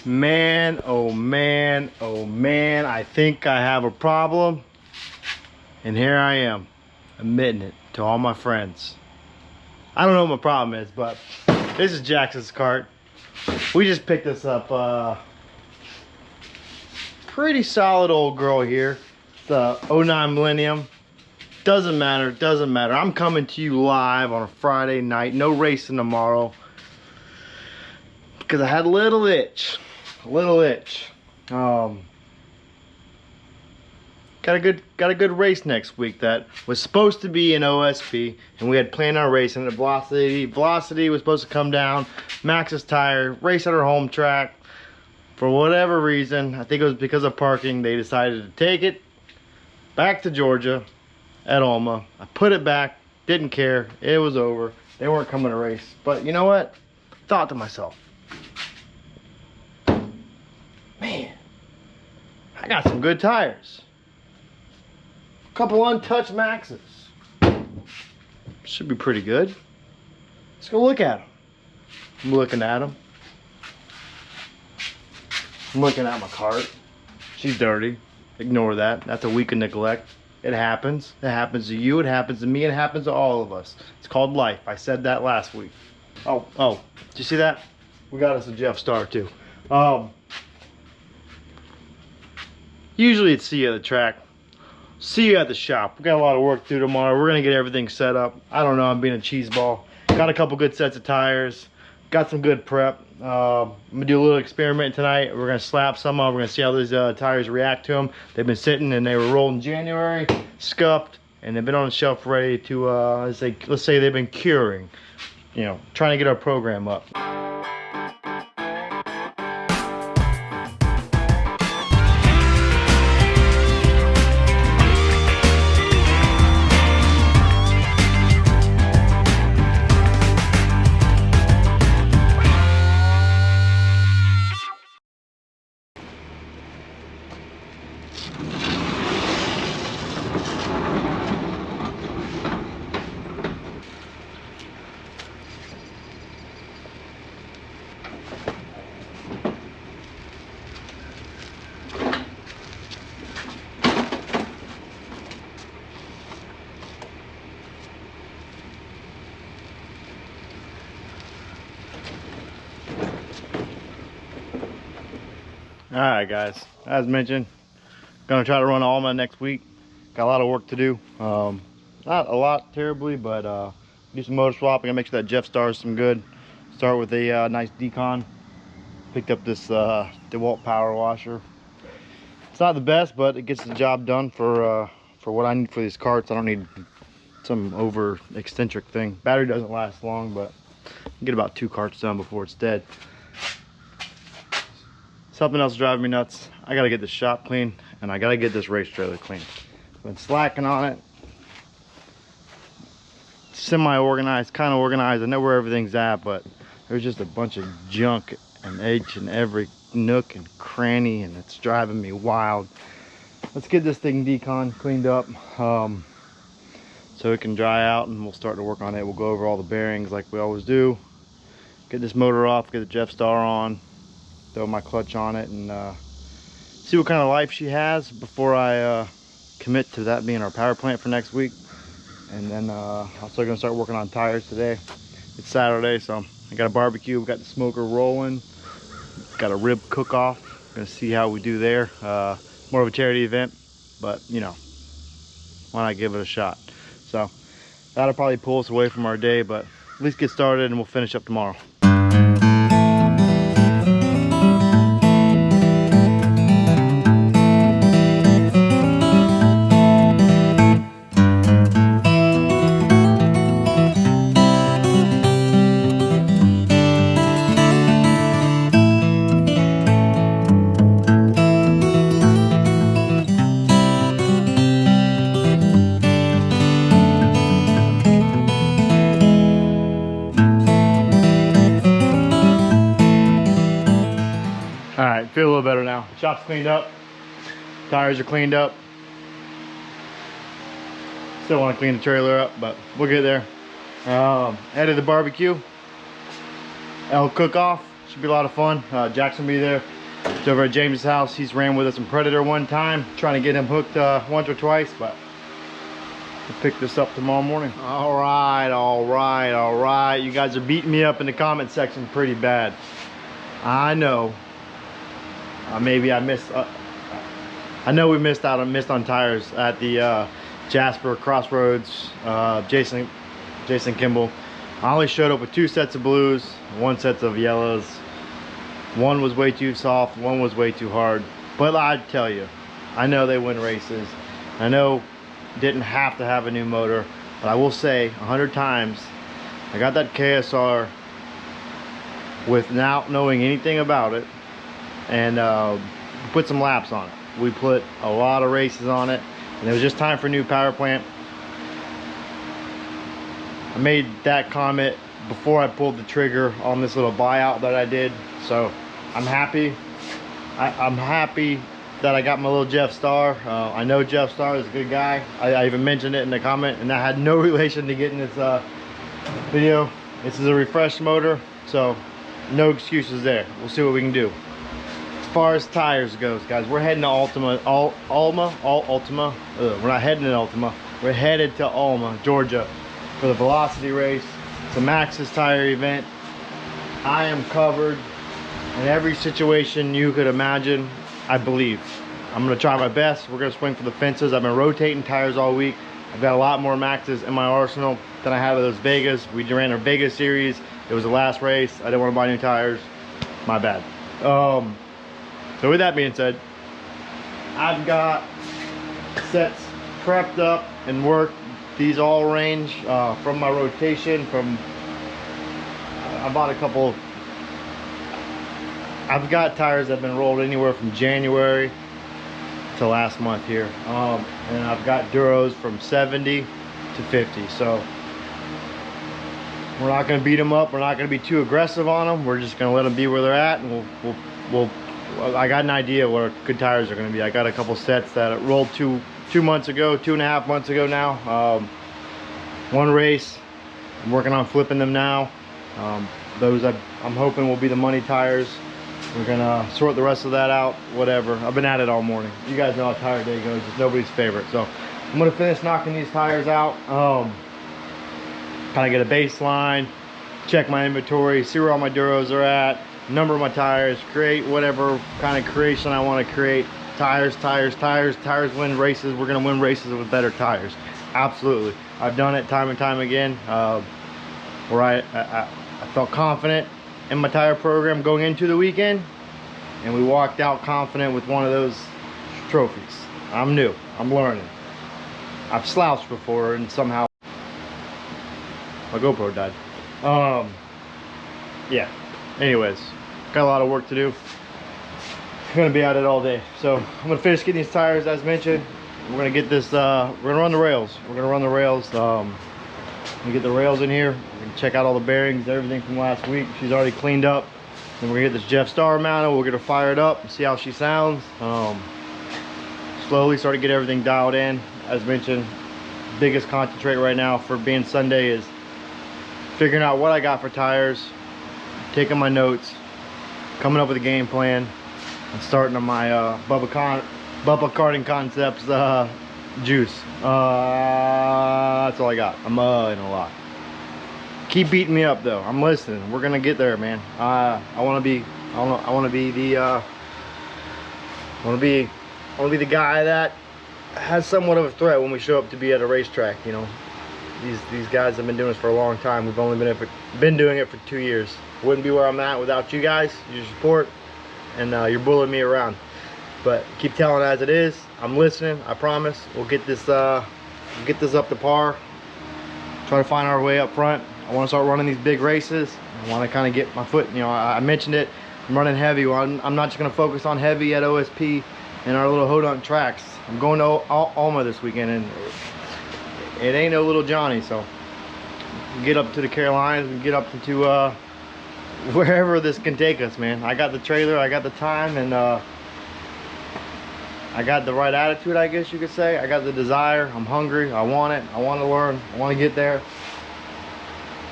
Man, oh man, oh man, I think I have a problem. And here I am, admitting it to all my friends. I don't know what my problem is, but this is Jackson's cart. We just picked this up. Pretty solid old girl here. The 09 Millennium. Doesn't matter, doesn't matter. I'm coming to you live on a Friday night. No racing tomorrow. Because I had a little itch. Got a good race next week that was supposed to be an OSP, and we had planned on racing at Velocity. Velocity was supposed to come down, Maxis tire, race at our home track. For whatever reason, I think it was because of parking, they decided to take it back to Georgia at Alma. I put it back, didn't care, it was over. They weren't coming to race. But you know what? Thought to myself, man, I got some good tires. Couple untouched Maxis. Should be pretty good. Let's go look at them. I'm looking at them. I'm looking at my cart. She's dirty. Ignore that. That's a week of neglect. It happens. It happens to you. It happens to me. It happens to all of us. It's called life. I said that last week. Oh. Did you see that? We got us a Jeff Starr too. Usually it's see you at the track. See you at the shop. We got a lot of work to do tomorrow. We're gonna get everything set up. I don't know, I'm being a cheese ball. Got a couple good sets of tires. Got some good prep. I'm gonna do a little experiment tonight. We're gonna slap some on. We're gonna see how these tires react to them. They've been sitting and they were rolled in January, scuffed, and they've been on the shelf ready to, let's say they've been curing. You know, trying to get our program up. Alright guys, as mentioned, gonna try to run Alma next week. Got a lot of work to do. Not a lot terribly, but do some motor swap. I'm gonna make sure that Jeff Starr is some good. Start with a nice decon. Picked up this DeWalt power washer. It's not the best, but it gets the job done for what I need for these carts. I don't need some over eccentric thing. Battery doesn't last long, but I can get about 2 carts done before it's dead. Something else driving me nuts. I gotta get this shop clean, and I gotta get this race trailer clean. I've been slacking on it. Semi-organized, kind of organized. I know where everything's at, but there's just a bunch of junk and each and every nook and cranny, and it's driving me wild. Let's get this thing decon cleaned up so it can dry out, and we'll start to work on it. We'll go over all the bearings like we always do. Get this motor off, get the Jeff Starr on. Throw my clutch on it and see what kind of life she has before I commit to that being our power plant for next week. And then I'm still gonna start working on tires today. It's Saturday, so I got a barbecue. We got the smoker rolling. Got a rib cook-off. Gonna see how we do there. More of a charity event, but you know, why not give it a shot? So that'll probably pull us away from our day, but at least get started and we'll finish up tomorrow. Alright, feel a little better now. Shop's cleaned up. Tires are cleaned up. Still want to clean the trailer up, but we'll get there. Added the barbecue. L cook-off. should be a lot of fun. Jackson will be there. It's over at James' house. He's ran with us in Predator one time, trying to get him hooked once or twice, but we'll pick this up tomorrow morning. All right. You guys are beating me up in the comment section pretty bad. I know. Maybe I missed. I know we missed on tires at the Jasper Crossroads. Jason Kimball. I only showed up with 2 sets of blues, 1 set of yellows. One was way too soft, one was way too hard. But I tell you, I know they win races. I know didn't have to have a new motor, but I will say 100 times, I got that KSR without knowing anything about it, and put some laps on it. We put a lot of races on it, and it was just time for a new power plant. I made that comment before I pulled the trigger on this little buyout that I did, so I'm happy. I'm happy that I got my little Jeff Starr. I know Jeff Starr is a good guy. I even mentioned it in the comment, and that had no relation to getting this video. This is a refreshed motor, so no excuses there. We'll see what we can do. As far as tires goes, guys, we're heading to Alma. We're not heading to Alma. We're headed to Alma, Georgia, for the Velocity race. It's a Maxis tire event. I am covered in every situation you could imagine, I believe. I'm gonna try my best. We're gonna swing for the fences. I've been rotating tires all week. I've got a lot more Maxis in my arsenal than I had of those Vegas. We ran our Vegas series. It was the last race. I didn't want to buy new tires. My bad. So with that being said, I've got sets prepped up and worked. These all range from my rotation. I bought a couple. I've got tires that have been rolled anywhere from January to last month here, and I've got Duros from 70 to 50. So we're not going to beat them up. We're not going to be too aggressive on them. We're just going to let them be where they're at, and we'll I got an idea what good tires are going to be. I got a couple sets that rolled two months ago, 2.5 months ago now. One race, I'm working on flipping them now. Those I'm hoping will be the money tires. We're gonna sort the rest of that out, whatever. I've been at it all morning. You guys know how tire day goes. It's nobody's favorite. So I'm gonna finish knocking these tires out. Kind of get a baseline, check my inventory, see where all my Duros are at, number my tires, create whatever kind of creation I want to create. Tires win races. We're gonna win races with better tires. Absolutely. I've done it time and time again. Where I felt confident in my tire program going into the weekend, and we walked out confident with one of those trophies. I'm new. I'm learning. I've slouched before, and somehow my GoPro died. Yeah. Anyways, got a lot of work to do. I'm gonna be at it all day. So I'm gonna finish getting these tires as mentioned. We're gonna get this. We're gonna run the rails. We're gonna run the rails. We get the rails in here. We're gonna check out all the bearings, everything from last week. She's already cleaned up. Then we're gonna get this Jeff Starr mounted. We'll get her fired up and see how she sounds. Slowly start to get everything dialed in. As mentioned, biggest concentrate right now for being Sunday is figuring out what I got for tires, taking my notes, coming up with a game plan, and starting on my Bubba Karting Concepts juice. That's all I got. I'm in a lot. Keep beating me up though. I'm listening. We're gonna get there, man. I want to be the guy that has somewhat of a threat when we show up to be at a racetrack. You know, these guys have been doing this for a long time. We've only been doing it for 2 years. Wouldn't be where I'm at without you guys, your support, and you're bullying me around. But keep telling as it is. I'm listening. I promise. We'll get this up to par. Try to find our way up front. I want to start running these big races. I want to kind of get my foot. You know, I mentioned it. I'm running heavy. Well, I'm not just going to focus on heavy at OSP and our little Hodont tracks. I'm going to Alma this weekend, and it ain't no little Johnny. So get up to the Carolinas and get up into wherever this can take us, man. I got the trailer. I got the time, and I got the right attitude, I guess you could say. I got the desire. I'm hungry. I want it. I want to learn. I want to get there.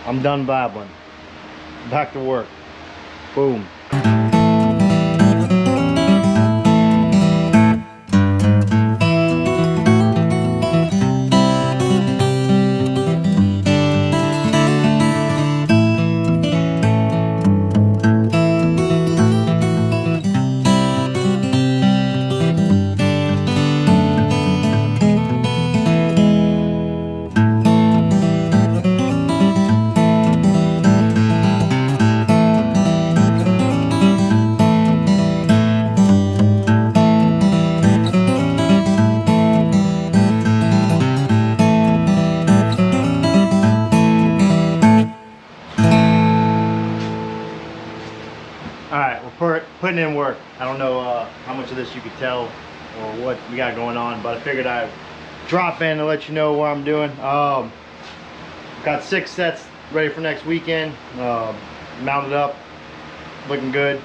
I'm done babbling. Back to work. Boom. Alright, we're putting in work. I don't know how much of this you could tell or what we got going on, but I figured I'd drop in and let you know what I'm doing. Got 6 sets ready for next weekend. Mounted up, looking good.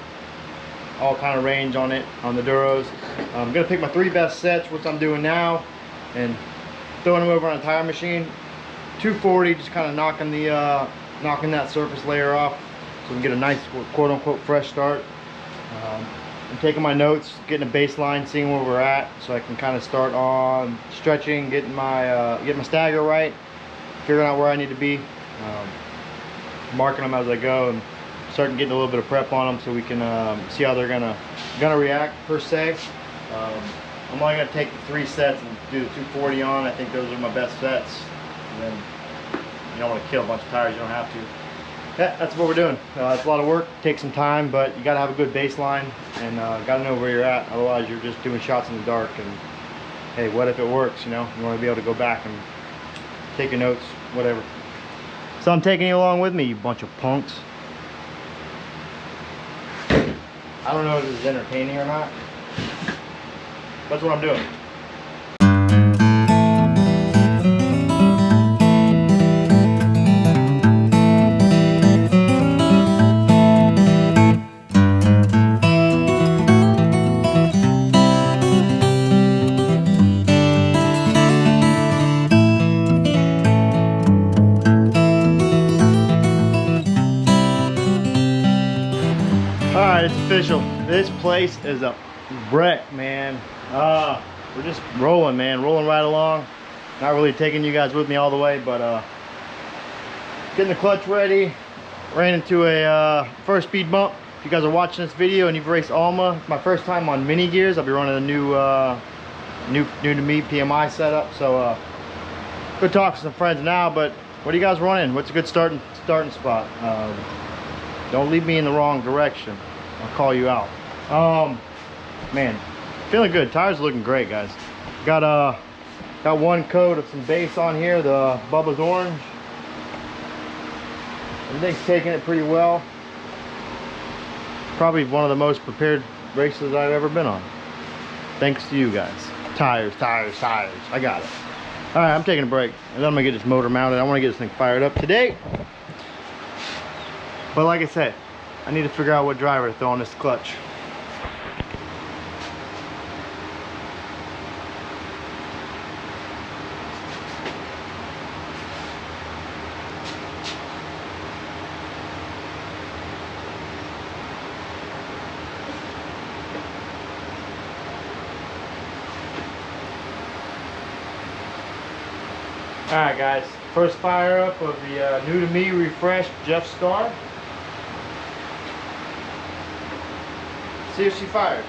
All kind of range on it, on the Duros. I'm gonna pick my 3 best sets, which I'm doing now, and throwing them over on a tire machine. 240, just kind of knocking that surface layer off, so we can get a nice quote-unquote fresh start. I'm taking my notes, getting a baseline, seeing where we're at, so I can kind of start on stretching, getting my stagger right, figuring out where I need to be, marking them as I go, and starting getting a little bit of prep on them so we can see how they're gonna react per se. I'm only gonna take the 3 sets and do the 240 on. I think those are my best sets. And then you don't want to kill a bunch of tires, you don't have to. Yeah, that's what we're doing. It's a lot of work, takes some time, but you got to have a good baseline and got to know where you're at. Otherwise, you're just doing shots in the dark. And hey, what if it works? You know, you want to be able to go back and take your notes, whatever. So I'm taking you along with me, you bunch of punks. I don't know if this is entertaining or not. That's what I'm doing. Alright, it's official. This place is a wreck, man. We're just rolling, man. Rolling right along. Not really taking you guys with me all the way, but getting the clutch ready. Ran into a first speed bump. If you guys are watching this video and you've raced Alma, it's my first time on mini gears. I'll be running a new to me PMI setup. So go talk to some friends now. But what are you guys running? What's a good starting spot? Don't lead me in the wrong direction. I'll call you out. Man, feeling good. Tires looking great, guys. Got one coat of some base on here, the Bubba's Orange. Everything's taking it pretty well. Probably one of the most prepared races I've ever been on. Thanks to you guys. Tires, tires, tires. I got it. All right, I'm taking a break, and then I'm gonna get this motor mounted. I want to get this thing fired up today. But like I said, I need to figure out what driver to throw on this clutch. Alright guys, first fire up of the new to me refreshed Jeff Starr. See if she fires.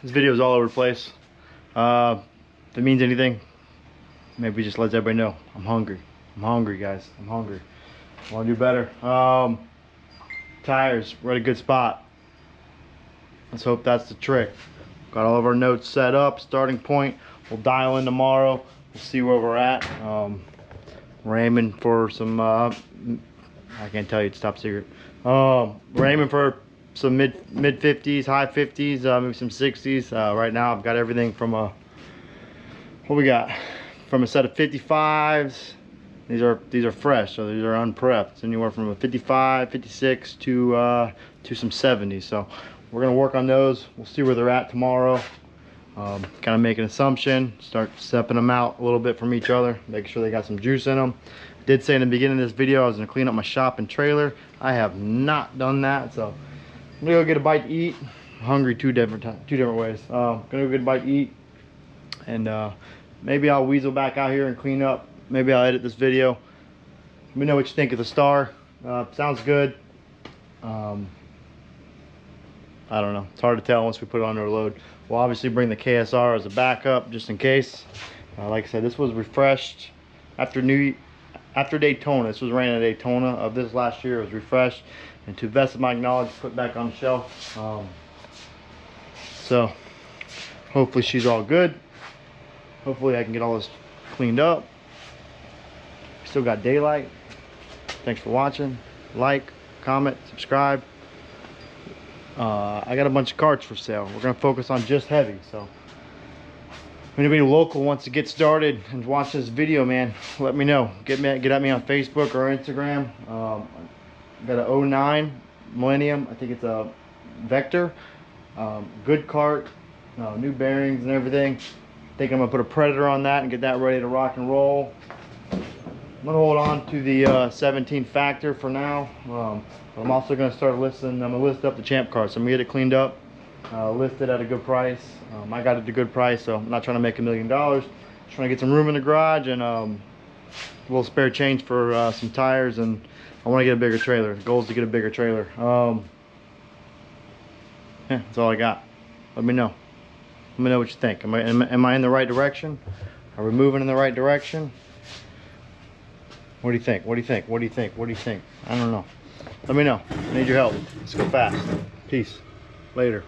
This video is all over the place. If it means anything, maybe just lets everybody know I'm hungry. I'm hungry, guys. I'm hungry. I want to do better. Tires, we're at a good spot. Let's hope that's the trick. Got all of our notes set up, starting point. We'll dial in tomorrow. We'll see where we're at. We're aiming for some, I can't tell you, it's top secret. We're aiming for some mid 50s, high 50s, maybe some 60s. Right now I've got everything from a, what we got? From a set of 55s. These are fresh, so these are unprepped. It's anywhere from a 55, 56 to some 70s. So we're gonna work on those. We'll see where they're at tomorrow. Kind of make an assumption, start stepping them out a little bit from each other, make sure they got some juice in them. I did say in the beginning of this video I was gonna clean up my shop and trailer. I have not done that, so I'm gonna go get a bite to eat. I'm hungry two different ways. Gonna go get a bite to eat, and maybe I'll weasel back out here and clean up. Maybe I'll edit this video. Let me know what you think of the Star. Sounds good. I don't know, it's hard to tell once we put it on our load. We'll obviously bring the KSR as a backup just in case. Like I said, this was refreshed after Daytona. This was ran at Daytona of this last year. It was refreshed and, to the best of my knowledge, put back on the shelf. So hopefully she's all good. Hopefully I can get all this cleaned up. Still got daylight. Thanks for watching. Like, comment, subscribe. I got a bunch of carts for sale. We're gonna focus on just heavy. So if anybody local wants to get started and watch this video, man, let me know. Get at me on Facebook or Instagram. Got a 09 Millennium. I think it's a Vector. Good cart, new bearings and everything. I think I'm gonna put a Predator on that and get that ready to rock and roll. I'm gonna hold on to the 17 Factor for now. I'm also gonna start listing. I'm gonna list up the Champ cars. So I'm gonna get it cleaned up, listed at a good price. I got it at a good price, so I'm not trying to make $1 million. Just trying to get some room in the garage and a little spare change for some tires, and I want to get a bigger trailer. The goal is to get a bigger trailer. Yeah, that's all I got. Let me know. Let me know what you think. Am I in the right direction? Are we moving in the right direction? What do you think? What do you think? What do you think? What do you think? I don't know. Let me know. I need your help. Let's go fast. Peace. Later.